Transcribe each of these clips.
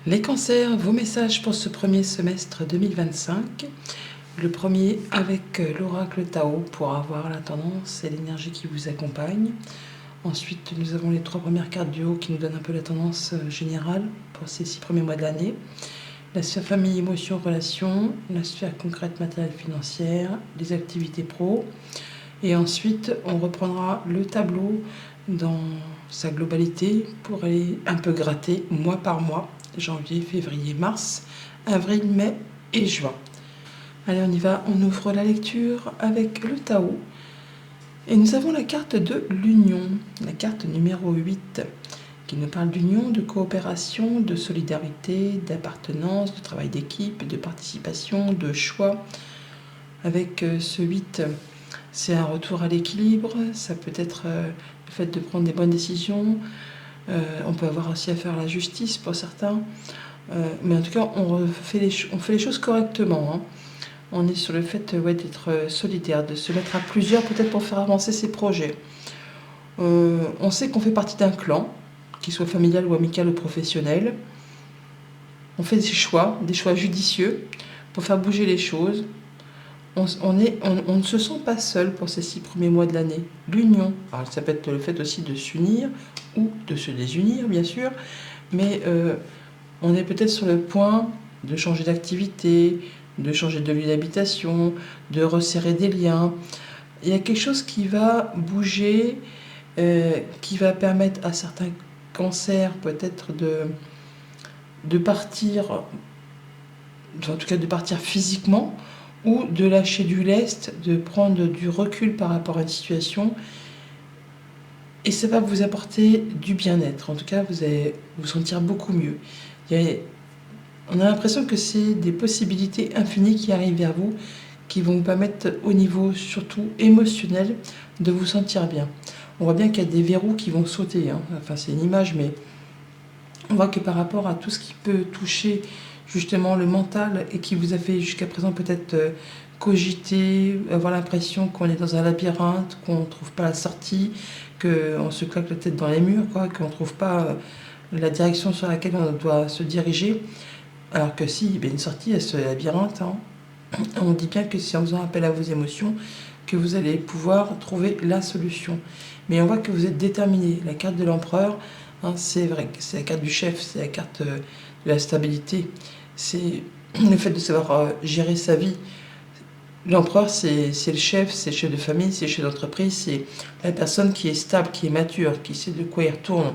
Les cancers, vos messages pour ce premier semestre 2025. Le premier avec l'oracle Tao pour avoir la tendance et l'énergie qui vous accompagne. Ensuite, nous avons les 3 premières cartes du haut qui nous donnent un peu la tendance générale pour ces 6 premiers mois de l'année. La sphère famille, émotions, relations, la sphère concrète, matérielle, financière, les activités pro. Et ensuite, on reprendra le tableau dans sa globalité pour aller un peu gratter mois par mois, janvier, février, mars, avril, mai et juin. Allez, on y va, on ouvre la lecture avec le Tao. Et nous avons la carte de l'union, la carte numéro 8, qui nous parle d'union, de coopération, de solidarité, d'appartenance, de travail d'équipe, de participation, de choix. Avec ce 8, c'est un retour à l'équilibre, ça peut être le fait de prendre des bonnes décisions, on peut avoir aussi à faire la justice pour certains, mais en tout cas on fait les choses correctement, hein. On est sur le fait d'être solidaire, de se mettre à plusieurs peut-être pour faire avancer ses projets. On sait qu'on fait partie d'un clan, qu'il soit familial ou amical ou professionnel. On fait des choix judicieux pour faire bouger les choses. On ne se sent pas seul pour ces 6 premiers mois de l'année. L'union, alors ça peut être le fait aussi de s'unir ou de se désunir bien sûr, mais on est peut-être sur le point de changer d'activité, de changer de lieu d'habitation, de resserrer des liens. Il y a quelque chose qui va bouger, qui va permettre à certains cancers peut-être de partir, en tout cas de partir physiquement, ou de lâcher du lest, de prendre du recul par rapport à une situation. Et ça va vous apporter du bien-être. En tout cas, vous allez vous sentir beaucoup mieux. On a l'impression que c'est des possibilités infinies qui arrivent vers vous, qui vont vous permettre au niveau surtout émotionnel de vous sentir bien. On voit bien qu'il y a des verrous qui vont sauter, hein. Enfin c'est une image, mais on voit que par rapport à tout ce qui peut toucher justement le mental et qui vous a fait jusqu'à présent peut-être cogiter, avoir l'impression qu'on est dans un labyrinthe, qu'on ne trouve pas la sortie, qu'on se claque la tête dans les murs, qu'on ne trouve pas la direction sur laquelle on doit se diriger. Alors que si, il y a une sortie à ce labyrinthe, hein. On dit bien que c'est en faisant appel à vos émotions que vous allez pouvoir trouver la solution. Mais on voit que vous êtes déterminé. La carte de l'empereur, hein, c'est vrai, c'est la carte du chef, c'est la carte de la stabilité. C'est le fait de savoir gérer sa vie. L'empereur, c'est le chef, c'est le chef de famille, c'est le chef d'entreprise, c'est la personne qui est stable, qui est mature, qui sait de quoi il retourne.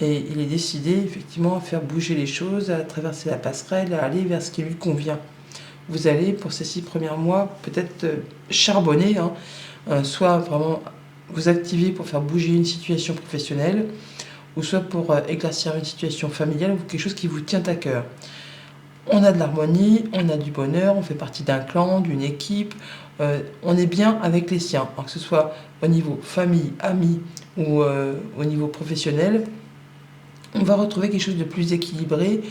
Et il est décidé, effectivement, à faire bouger les choses, à traverser la passerelle, à aller vers ce qui lui convient. Vous allez, pour ces 6 premiers mois, peut-être charbonner, hein, soit vraiment vous activer pour faire bouger une situation professionnelle, ou soit pour éclaircir une situation familiale ou quelque chose qui vous tient à cœur. On a de l'harmonie, on a du bonheur, on fait partie d'un clan, d'une équipe, on est bien avec les siens, alors que ce soit au niveau famille, amis ou au niveau professionnel. On va retrouver quelque chose de plus équilibré,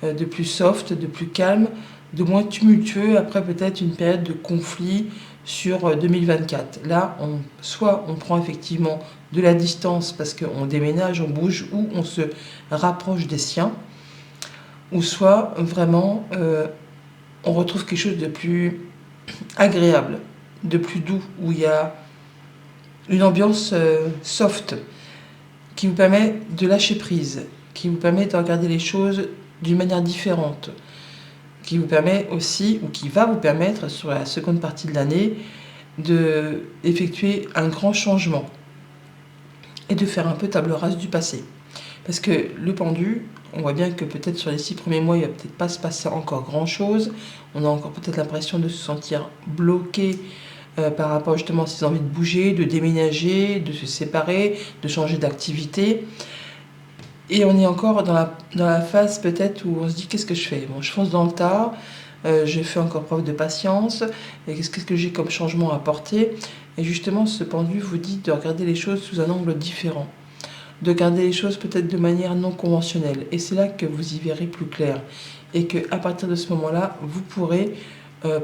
de plus soft, de plus calme, de moins tumultueux après peut-être une période de conflit sur 2024. Là, soit on prend effectivement de la distance parce qu'on déménage, on bouge ou on se rapproche des siens, ou soit vraiment on retrouve quelque chose de plus agréable, de plus doux, où il y a une ambiance soft, qui vous permet de lâcher prise, qui vous permet de regarder les choses d'une manière différente, qui vous permet aussi, ou qui va vous permettre sur la seconde partie de l'année, d'effectuer un grand changement et de faire un peu table rase du passé. Parce que le pendu, on voit bien que peut-être sur les 6 premiers mois, il ne va peut-être pas se passer encore grand-chose. On a encore peut-être l'impression de se sentir bloqué par rapport justement à ses envies de bouger, de déménager, de se séparer, de changer d'activité. Et on est encore dans la phase peut-être où on se dit qu'est-ce que je fais ? Bon, je fonce dans le tas, je fais encore preuve de patience, et qu'est-ce que j'ai comme changement à apporter ? Et justement, ce pendu vous dit de regarder les choses sous un angle différent, de regarder les choses peut-être de manière non conventionnelle. Et c'est là que vous y verrez plus clair. Et qu'à partir de ce moment-là, vous pourrez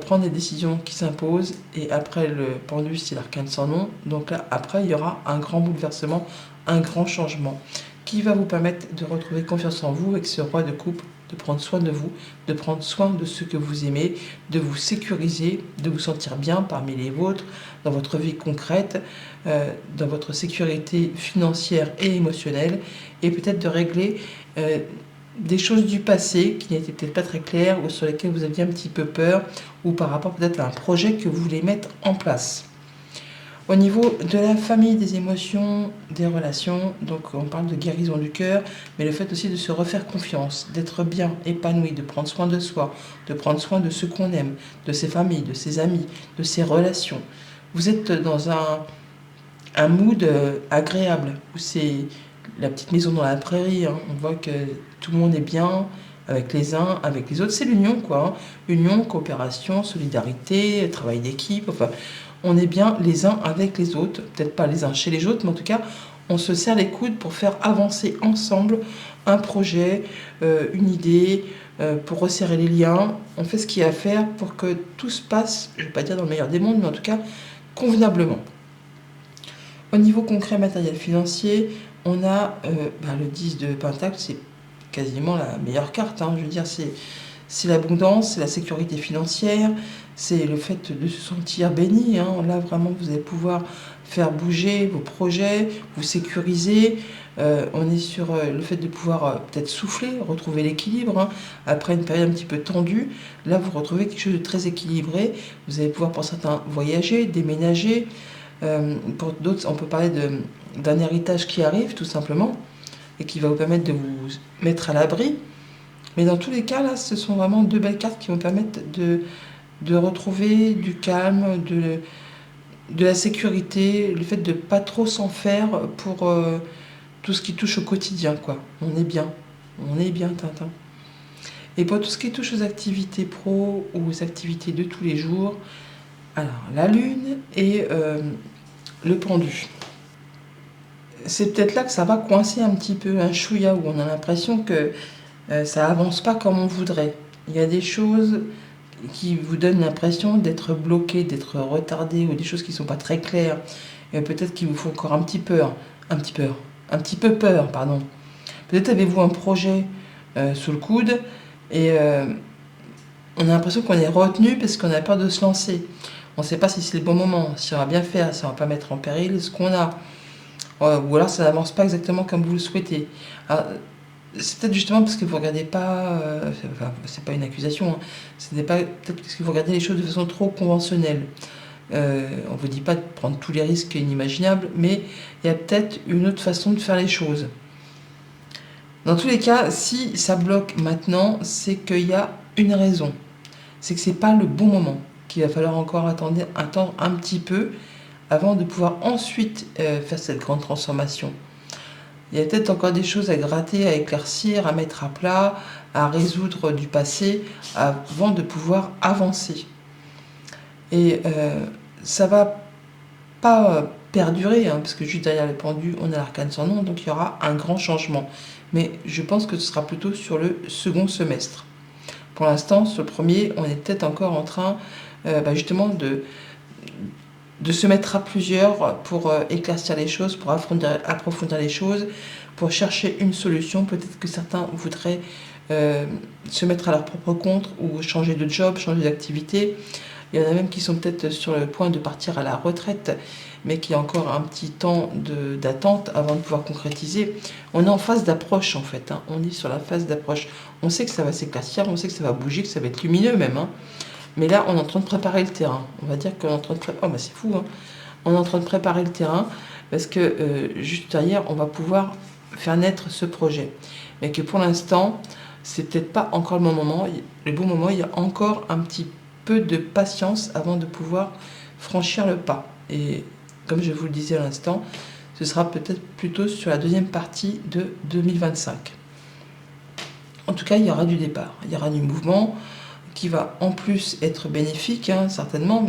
prendre des décisions qui s'imposent. Et après, le pendu, c'est l'arcane sans nom. Donc là, après, il y aura un grand bouleversement, un grand changement qui va vous permettre de retrouver confiance en vous avec ce roi de coupe, de prendre soin de vous, de prendre soin de ceux que vous aimez, de vous sécuriser, de vous sentir bien parmi les vôtres, dans votre vie concrète, dans votre sécurité financière et émotionnelle, et peut-être de régler des choses du passé qui n'étaient peut-être pas très claires ou sur lesquelles vous aviez un petit peu peur, ou par rapport peut-être à un projet que vous voulez mettre en place. Au niveau de la famille, des émotions, des relations, donc on parle de guérison du cœur, mais le fait aussi de se refaire confiance, d'être bien épanoui, de prendre soin de soi, de prendre soin de ceux qu'on aime, de ses familles, de ses amis, de ses relations. Vous êtes dans un mood agréable, où c'est la petite maison dans la prairie, hein. On voit que tout le monde est bien avec les uns, avec les autres. C'est l'union, quoi, hein. Union, coopération, solidarité, travail d'équipe, enfin, on est bien les uns avec les autres. Peut-être pas les uns chez les autres, mais en tout cas, on se serre les coudes pour faire avancer ensemble un projet, une idée, pour resserrer les liens. On fait ce qu'il y a à faire pour que tout se passe, je ne vais pas dire dans le meilleur des mondes, mais en tout cas, convenablement. Au niveau concret, matériel, financier, on a le 10 de Pentacle, c'est quasiment la meilleure carte, hein. Je veux dire, c'est l'abondance, c'est la sécurité financière, c'est le fait de se sentir béni, hein. Là, vraiment, vous allez pouvoir faire bouger vos projets, vous sécuriser. On est sur le fait de pouvoir peut-être souffler, retrouver l'équilibre, hein. Après une période un petit peu tendue, là, vous retrouvez quelque chose de très équilibré. Vous allez pouvoir, pour certains, voyager, déménager. Pour d'autres, on peut parler d'un héritage qui arrive, tout simplement, et qui va vous permettre de vous mettre à l'abri. Mais dans tous les cas, là, ce sont vraiment deux belles cartes qui vont permettre de retrouver du calme, de la sécurité, le fait de ne pas trop s'en faire pour tout ce qui touche au quotidien, quoi. On est bien, Tintin. Et pour tout ce qui touche aux activités pro ou aux activités de tous les jours, alors la lune et le pendu. C'est peut-être là que ça va coincer un petit peu, un chouïa, où on a l'impression que ça avance pas comme on voudrait. Il y a des choses qui vous donnent l'impression d'être bloqué, d'être retardé, ou des choses qui sont pas très claires, et peut-être qui vous font encore un petit peu peur, pardon. Peut-être avez-vous un projet sous le coude, et on a l'impression qu'on est retenu parce qu'on a peur de se lancer. On ne sait pas si c'est le bon moment, si on va bien faire, si on ne va pas mettre en péril ce qu'on a. Ou alors ça n'avance pas exactement comme vous le souhaitez. Alors, c'est peut-être justement parce que vous ne regardez pas, c'est pas une accusation, hein, ce n'est pas peut-être parce que vous regardez les choses de façon trop conventionnelle. On ne vous dit pas de prendre tous les risques inimaginables, mais il y a peut-être une autre façon de faire les choses. Dans tous les cas, si ça bloque maintenant, c'est qu'il y a une raison. C'est que ce n'est pas le bon moment, qu'il va falloir encore attendre un petit peu avant de pouvoir ensuite faire cette grande transformation. Il y a peut-être encore des choses à gratter, à éclaircir, à mettre à plat, à résoudre du passé avant de pouvoir avancer. Et ça va pas perdurer, hein, parce que juste derrière le pendu, on a l'arcane sans nom, donc il y aura un grand changement. Mais je pense que ce sera plutôt sur le second semestre. Pour l'instant, sur le premier, on est peut-être encore en train justement de se mettre à plusieurs pour éclaircir les choses, pour approfondir les choses, pour chercher une solution. Peut-être que certains voudraient se mettre à leur propre compte ou changer de job, changer d'activité. Il y en a même qui sont peut-être sur le point de partir à la retraite, mais qui a encore un petit temps d'attente avant de pouvoir concrétiser. On est en phase d'approche, en fait, hein. On est sur la phase d'approche. On sait que ça va s'éclaircir, on sait que ça va bouger, que ça va être lumineux même, hein. Mais là, on est en train de préparer le terrain. On va dire qu'on est en train de préparer... Oh, c'est fou, hein. On est en train de préparer le terrain parce que juste derrière, on va pouvoir faire naître ce projet. Mais que pour l'instant, c'est peut-être pas encore le bon moment. Il y a encore un petit peu de patience avant de pouvoir franchir le pas. Et comme je vous le disais à l'instant, ce sera peut-être plutôt sur la deuxième partie de 2025. En tout cas, il y aura du départ, il y aura du mouvement qui va en plus être bénéfique, hein, certainement,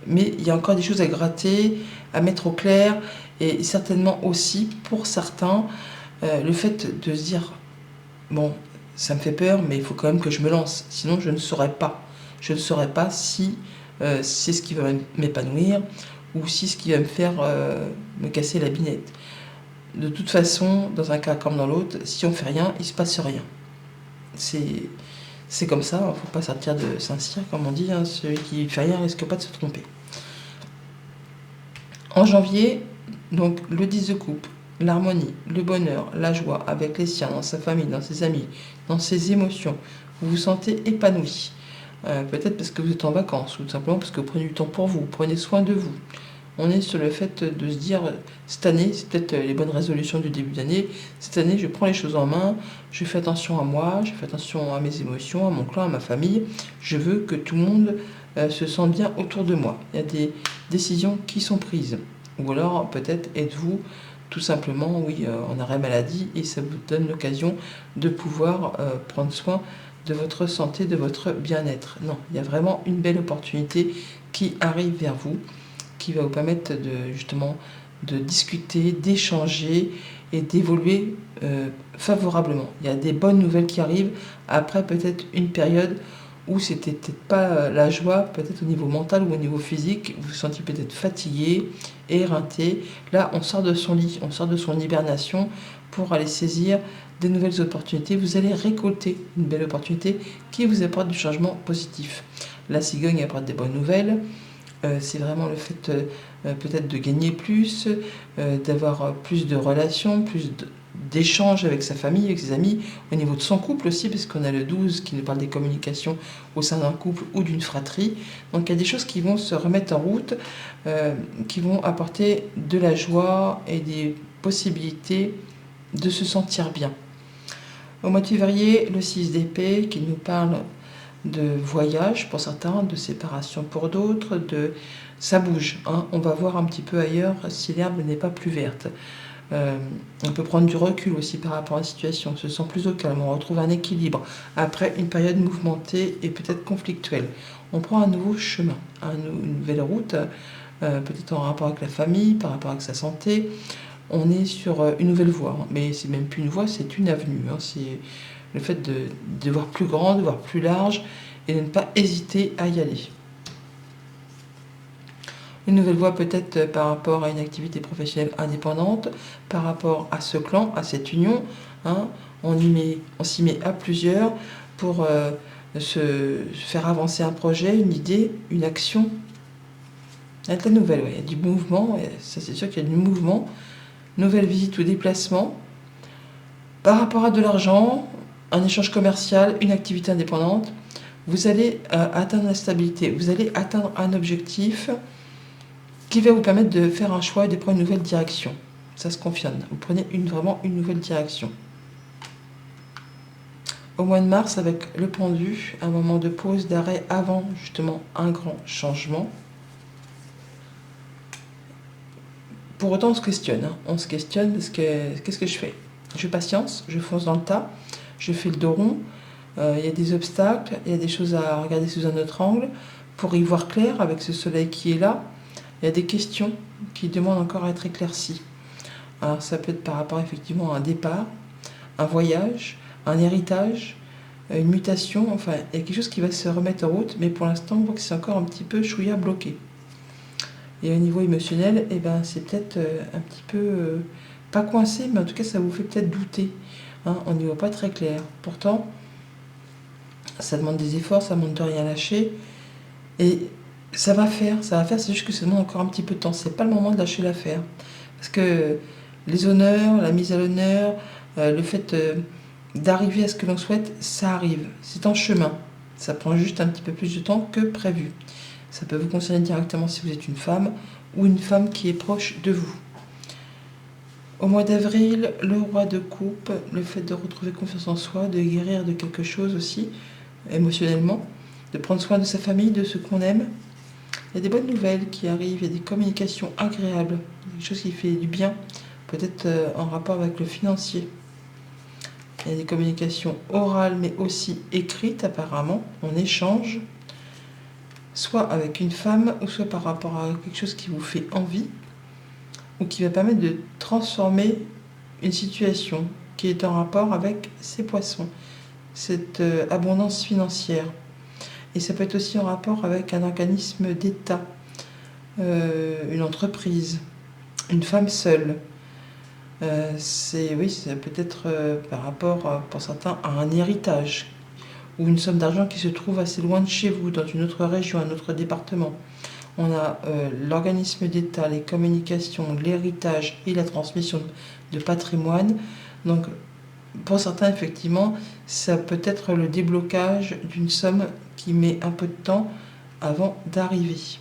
mais il y a encore des choses à gratter, à mettre au clair, et certainement aussi, pour certains, le fait de se dire, bon, ça me fait peur, mais il faut quand même que je me lance, sinon je ne saurais pas. Je ne saurais pas si c'est ce qui va m'épanouir, ou si ce qui va me faire me casser la binette. De toute façon, dans un cas comme dans l'autre, si on fait rien, il ne se passe rien. c'est comme ça, il ne faut pas sortir de Saint-Cyr, comme on dit, hein, celui qui fait rien risque pas de se tromper. En janvier, donc le 10 de coupe, l'harmonie, le bonheur, la joie avec les siens, dans sa famille, dans ses amis, dans ses émotions. Vous vous sentez épanoui. Peut-être parce que vous êtes en vacances, ou tout simplement parce que vous prenez du temps pour vous, prenez soin de vous. On est sur le fait de se dire, cette année, c'est peut-être les bonnes résolutions du début d'année, cette année je prends les choses en main, je fais attention à moi, je fais attention à mes émotions, à mon clan, à ma famille, je veux que tout le monde se sente bien autour de moi. Il y a des décisions qui sont prises. Ou alors peut-être êtes-vous tout simplement en arrêt maladie et ça vous donne l'occasion de pouvoir prendre soin de votre santé, de votre bien-être. Non, il y a vraiment une belle opportunité qui arrive vers vous, qui va vous permettre justement de discuter, d'échanger et d'évoluer favorablement. Il y a des bonnes nouvelles qui arrivent après peut-être une période où c'était peut-être pas la joie, peut-être au niveau mental ou au niveau physique, vous vous sentiez peut-être fatigué, éreinté. Là, on sort de son lit, on sort de son hibernation pour aller saisir des nouvelles opportunités. Vous allez récolter une belle opportunité qui vous apporte du changement positif. La cigogne apporte des bonnes nouvelles. C'est vraiment le fait peut-être de gagner plus, d'avoir plus de relations, d'échanges avec sa famille, avec ses amis, au niveau de son couple aussi, parce qu'on a le 12 qui nous parle des communications au sein d'un couple ou d'une fratrie. Donc il y a des choses qui vont se remettre en route, qui vont apporter de la joie et des possibilités de se sentir bien. Au mois de février, le 6 d'épée qui nous parle de voyage pour certains, de séparation pour d'autres, ça bouge. Hein. On va voir un petit peu ailleurs si l'herbe n'est pas plus verte. On peut prendre du recul aussi par rapport à la situation, on se sent plus au calme, on retrouve un équilibre après une période mouvementée et peut-être conflictuelle. On prend un nouveau chemin, une nouvelle route, peut-être en rapport avec la famille, par rapport avec sa santé. On est sur une nouvelle voie, hein. Mais c'est même plus une voie, c'est une avenue. Hein. C'est le fait de voir plus grand, de voir plus large et de ne pas hésiter à y aller. Une nouvelle voie peut-être par rapport à une activité professionnelle indépendante, par rapport à ce clan, à cette union. Hein. On s'y met à plusieurs pour se faire avancer un projet, une idée, une action. Il y a de la nouvelle, il y a du mouvement, ça c'est sûr qu'il y a du mouvement. Nouvelle visite ou déplacement. Par rapport à de l'argent, un échange commercial, une activité indépendante, vous allez atteindre la stabilité, vous allez atteindre un objectif qui va vous permettre de faire un choix et de prendre une nouvelle direction. Ça se confirme, vous prenez vraiment une nouvelle direction. Au mois de mars, avec le pendu, un moment de pause, d'arrêt avant justement un grand changement. Pour autant, on se questionne. Hein. On se questionne parce que qu'est-ce que je fais? Je patience, je fonce dans le tas, je fais le dos rond. Il y a des obstacles, il y a des choses à regarder sous un autre angle pour y voir clair avec ce soleil qui est là. Il y a des questions qui demandent encore à être éclaircies. Alors ça peut être par rapport effectivement à un départ, un voyage, un héritage, une mutation. Enfin, il y a quelque chose qui va se remettre en route, mais pour l'instant, on voit que c'est encore un petit peu chouïa bloqué. Et au niveau émotionnel, c'est peut-être un petit peu, pas coincé, mais en tout cas, ça vous fait peut-être douter. Hein, on n'y voit pas très clair. Pourtant, ça demande des efforts, ça demande de rien lâcher. Et ça va faire, c'est juste que ça demande encore un petit peu de temps. C'est pas le moment de lâcher l'affaire. Parce que les honneurs, la mise à l'honneur, le fait d'arriver à ce que l'on souhaite, ça arrive. C'est en chemin. Ça prend juste un petit peu plus de temps que prévu. Ça peut vous concerner directement si vous êtes une femme ou une femme qui est proche de vous. Au mois d'avril, le roi de coupe, le fait de retrouver confiance en soi, de guérir de quelque chose aussi, émotionnellement, de prendre soin de sa famille, de ceux qu'on aime. Il y a des bonnes nouvelles qui arrivent, il y a des communications agréables, quelque chose qui fait du bien, peut-être en rapport avec le financier. Il y a des communications orales mais aussi écrites apparemment, on échange, soit avec une femme ou soit par rapport à quelque chose qui vous fait envie ou qui va permettre de transformer une situation qui est en rapport avec ces poissons, cette abondance financière. Et ça peut être aussi en rapport avec un organisme d'État, une entreprise, une femme seule, Oui, c'est peut-être par rapport, pour certains, à un héritage ou une somme d'argent qui se trouve assez loin de chez vous, dans une autre région, un autre département. On a l'organisme d'État, les communications, l'héritage et la transmission de patrimoine. Donc, pour certains, effectivement, ça peut être le déblocage d'une somme qui met un peu de temps avant d'arriver.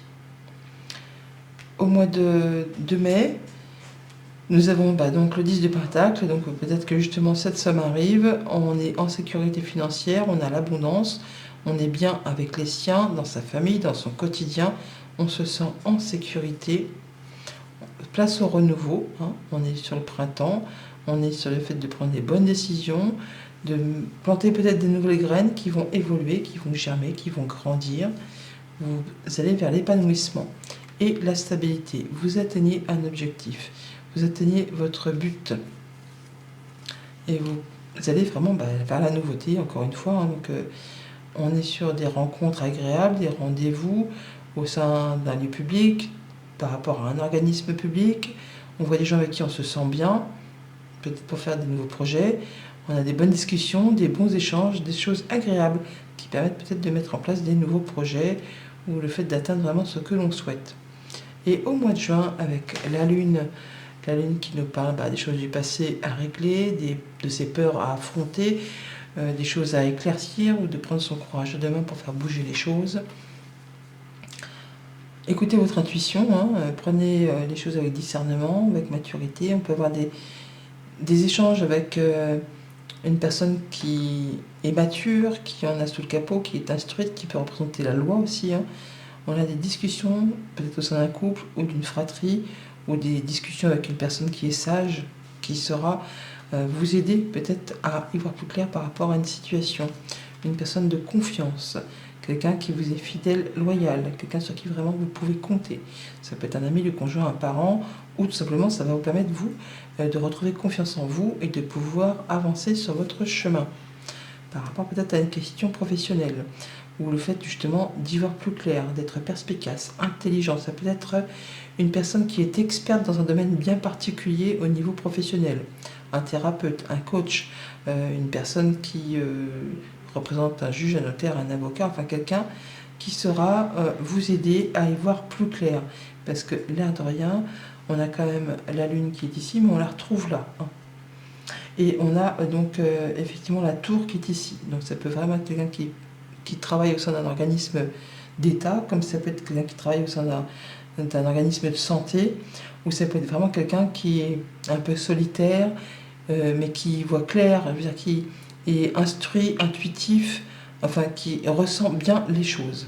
Au mois de mai, nous avons donc le 10 de Pentacle, donc peut-être que justement cette somme arrive, on est en sécurité financière, on a l'abondance, on est bien avec les siens, dans sa famille, dans son quotidien, on se sent en sécurité. Place au renouveau, hein, on est sur le printemps, on est sur le fait de prendre des bonnes décisions, de planter peut-être des nouvelles graines qui vont évoluer, qui vont germer, qui vont grandir. Vous allez vers l'épanouissement et la stabilité. Vous atteignez un objectif, vous atteignez votre but. Et vous allez vraiment vers la nouveauté, encore une fois. Hein, donc, on est sur des rencontres agréables, des rendez-vous au sein d'un lieu public, par rapport à un organisme public. On voit des gens avec qui on se sent bien, peut-être pour faire des nouveaux projets. On a des bonnes discussions, des bons échanges, des choses agréables qui permettent peut-être de mettre en place des nouveaux projets ou le fait d'atteindre vraiment ce que l'on souhaite. Et au mois de juin, avec la Lune qui nous parle des choses du passé à régler, de ses peurs à affronter, des choses à éclaircir ou de prendre son courage de main pour faire bouger les choses. Écoutez votre intuition, hein, prenez les choses avec discernement, avec maturité. On peut avoir des échanges avec une personne qui est mature, qui en a sous le capot, qui est instruite, qui peut représenter la loi aussi. Hein. On a des discussions, peut-être au sein d'un couple ou d'une fratrie, ou des discussions avec une personne qui est sage, qui saura vous aider peut-être à y voir plus clair par rapport à une situation. Une personne de confiance, quelqu'un qui vous est fidèle, loyal, quelqu'un sur qui vraiment vous pouvez compter. Ça peut être un ami, le conjoint, un parent, ou tout simplement ça va vous permettre, vous, de retrouver confiance en vous et de pouvoir avancer sur votre chemin. Par rapport peut-être à une question professionnelle, ou le fait justement d'y voir plus clair, d'être perspicace, intelligent. Ça peut être une personne qui est experte dans un domaine bien particulier au niveau professionnel. Un thérapeute, un coach, une personne qui représente un juge, un notaire, un avocat, enfin quelqu'un qui saura vous aider à y voir plus clair. Parce que l'air de rien, on a quand même la Lune qui est ici, mais on la retrouve là. Hein. Et on a donc effectivement la tour qui est ici. Donc ça peut vraiment être quelqu'un qui travaille au sein d'un organisme d'État, comme ça peut être quelqu'un qui travaille au sein d'un organisme de santé, ou ça peut être vraiment quelqu'un qui est un peu solitaire, mais qui voit clair, je veux dire, qui est instruit, intuitif, enfin qui ressent bien les choses.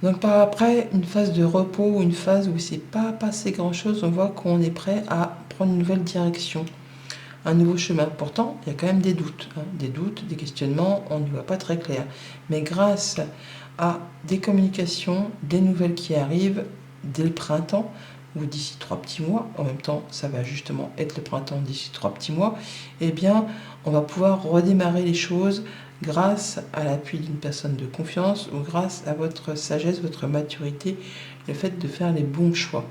Donc par après, une phase de repos, une phase où il ne s'est pas passé grand-chose, on voit qu'on est prêt à prendre une nouvelle direction, un nouveau chemin. Pourtant, il y a quand même des doutes, des questionnements, on n'y voit pas très clair. Mais grâce à des communications, des nouvelles qui arrivent dès le printemps, ou d'ici 3 petits mois, en même temps ça va justement être le printemps d'ici 3 petits mois, eh bien on va pouvoir redémarrer les choses grâce à l'appui d'une personne de confiance ou grâce à votre sagesse, votre maturité, le fait de faire les bons choix.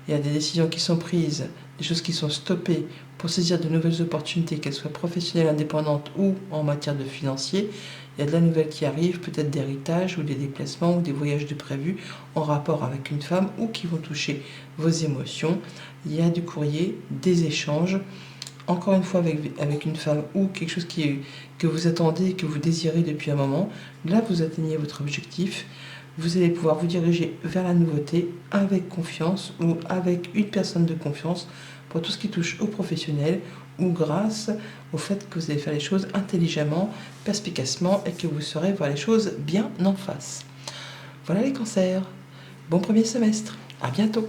Il y a des décisions qui sont prises, des choses qui sont stoppées pour saisir de nouvelles opportunités, qu'elles soient professionnelles, indépendantes ou en matière de financier. Il y a de la nouvelle qui arrive, peut-être d'héritage ou des déplacements ou des voyages de prévus en rapport avec une femme ou qui vont toucher vos émotions. Il y a du courrier, des échanges, encore une fois avec une femme ou quelque chose que vous attendez, que vous désirez depuis un moment. Là, vous atteignez votre objectif. Vous allez pouvoir vous diriger vers la nouveauté avec confiance ou avec une personne de confiance pour tout ce qui touche au professionnel ou grâce au fait que vous allez faire les choses intelligemment, perspicacement et que vous saurez voir les choses bien en face. Voilà les cancers. Bon premier semestre. À bientôt.